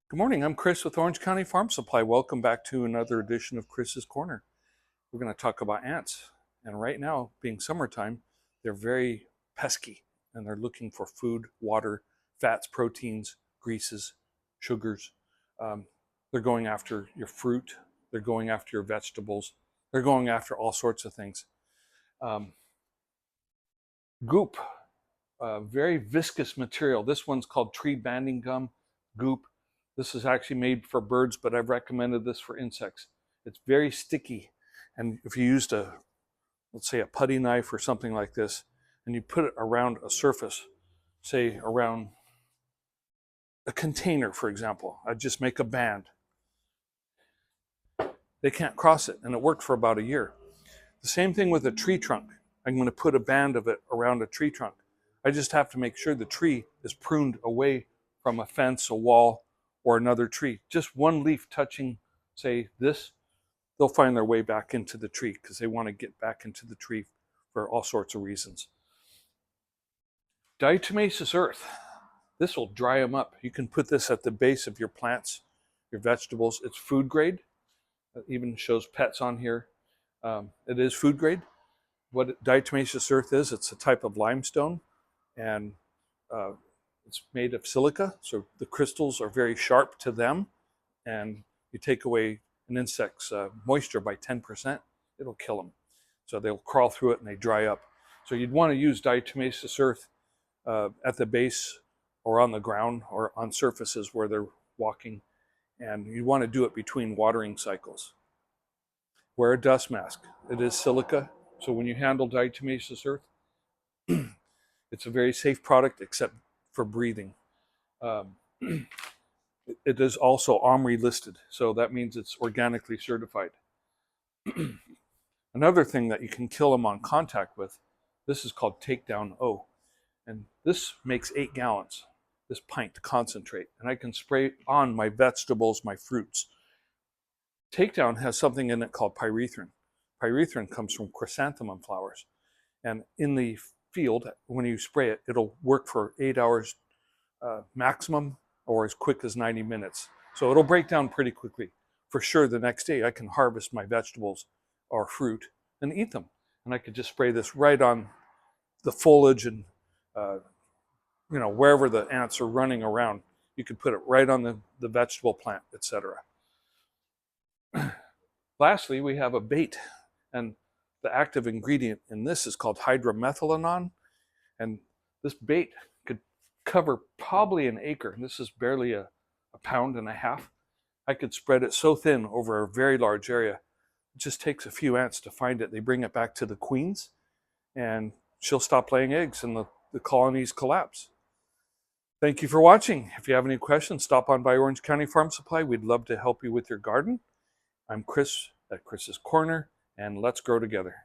Good morning, I'm Chris with Orange County Farm Supply. Welcome back to another edition of Chris's Corner. We're going to talk about ants. And right now, being summertime, they're very pesky and they're looking for food, water, fats, proteins, greases, sugars. Um, they're going after your fruit, they're going after your vegetables, they're going after all sorts of things. Goop, very viscous material. This one's called tree banding gum, goop. This is actually made for birds, but I've recommended this for insects. It's very sticky. And if you used let's say a putty knife or something like this, and you put it around a surface, say around a container, for example, I'd just make a band. They can't cross it, and it worked for about a year. The same thing with a tree trunk. I'm going to put a band of it around a tree trunk. I just have to make sure the tree is pruned away from a fence, a wall, or another tree. Just one leaf touching, say, this, they'll find their way back into the tree because they want to get back into the tree for all sorts of reasons. Diatomaceous earth. This will dry them up. You can put this at the base of your plants, your vegetables. It's food grade. It even shows pets on here. It is food grade. What diatomaceous earth is, it's a type of limestone, and it's made of silica, so the crystals are very sharp to them, and you take away an insect's moisture by 10%, it'll kill them. So they'll crawl through it and they dry up. So you'd want to use diatomaceous earth at the base or on the ground or on surfaces where they're walking, and you want to do it between watering cycles. Wear a dust mask. It is silica, so when you handle diatomaceous earth, it's a very safe product except for breathing. It is also OMRI listed, so that means it's organically certified. Another thing that you can kill them on contact with, this is called Takedown O, and this makes 8 gallons, this pint concentrate, and I can spray it on my vegetables, my fruits. Takedown has something in it called pyrethrin. Pyrethrin comes from chrysanthemum flowers, and in the field, when you spray it, it'll work for 8 hours maximum or as quick as 90 minutes. So it'll break down pretty quickly. For sure, the next day I can harvest my vegetables or fruit and eat them. And I could just spray this right on the foliage and wherever the ants are running around. You could put it right on the vegetable plant, etc. Lastly, we have a bait, and the active ingredient in this is called hydromethylanon, and this bait could cover probably an acre. This is barely a pound and a half. I could spread it so thin over a very large area. It just takes a few ants to find it. They bring it back to the queens, and she'll stop laying eggs, and the colonies collapse. Thank you for watching. If you have any questions, stop on by Orange County Farm Supply. We'd love to help you with your garden. I'm Chris at Chris's Corner, and let's grow together.